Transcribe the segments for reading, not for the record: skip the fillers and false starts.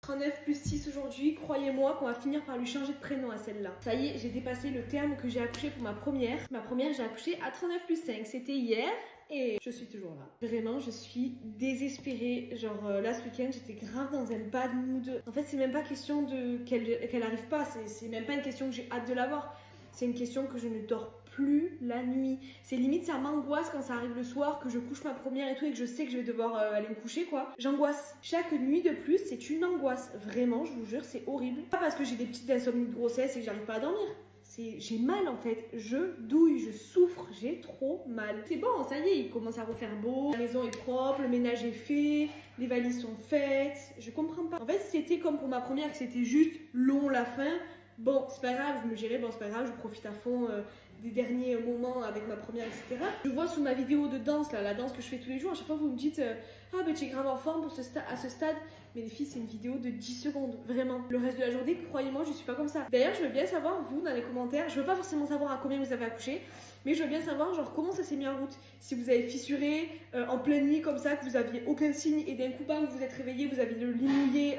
39 plus 6 aujourd'hui, croyez-moi qu'on va finir par lui changer de prénom à celle-là. Ça y est, j'ai dépassé le terme que j'ai accouché pour ma première. Ma première, j'ai accouché à 39 plus 5, c'était hier. Et je suis toujours là. Vraiment, je suis désespérée. Genre là, ce week-end, j'étais grave dans un bad mood. En fait, c'est même pas question de qu'elle arrive pas. C'est même pas une question que j'ai hâte de l'avoir. C'est une question que je ne dors plus la nuit. C'est limite, ça m'angoisse quand ça arrive le soir, que je couche ma première et tout, et que je sais que je vais devoir aller me coucher, quoi. J'angoisse. Chaque nuit de plus, c'est une angoisse. Vraiment, je vous jure, c'est horrible. Pas parce que j'ai des petites insomnies de grossesse et que j'arrive pas à dormir. J'ai mal en fait, je douille, je souffre, j'ai trop mal. C'est bon, ça y est, il commence à refaire beau, la maison est propre, le ménage est fait, les valises sont faites, je comprends pas. En fait, c'était comme pour ma première, que c'était juste long la fin. Bon, c'est pas grave, je me dirais, bon, c'est pas grave, je profite à fond des derniers moments avec ma première, etc. Je vois sous ma vidéo de danse, là, la danse que je fais tous les jours, à chaque fois vous me dites ah, ben tu es grave en forme pour à ce stade. Mais les filles, c'est une vidéo de 10 secondes, vraiment. Le reste de la journée, croyez-moi, je suis pas comme ça. D'ailleurs, je veux bien savoir, vous, dans les commentaires, je veux pas forcément savoir à combien vous avez accouché, mais je veux bien savoir, genre, comment ça s'est mis en route. Si vous avez fissuré en pleine nuit comme ça, que vous aviez aucun signe, et d'un coup, bam, vous vous êtes réveillé, vous avez le lit mouillé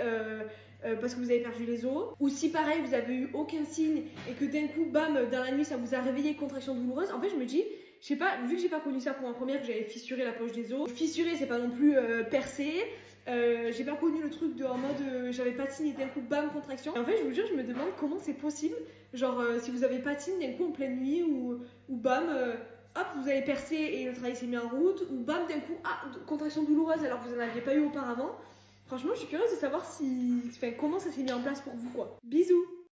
parce que vous avez perdu les os. Ou si, pareil, vous avez eu aucun signe, et que d'un coup, bam, dans la nuit, ça vous a réveillé, contraction douloureuse. En fait, je me dis, je sais pas, vu que j'ai pas connu ça pour ma première, que j'avais fissuré la poche des os. Fissuré, c'est pas non plus percé. J'ai pas connu le truc de en mode j'avais pas de signe et d'un coup bam contraction. Et en fait je vous jure je me demande comment c'est possible. Genre si vous avez pas de signe d'un coup en pleine nuit ou bam hop vous avez percé et le travail s'est mis en route ou bam d'un coup ah contraction douloureuse alors que vous en aviez pas eu auparavant. Franchement je suis curieuse de savoir si, enfin, comment ça s'est mis en place pour vous quoi. Bisous.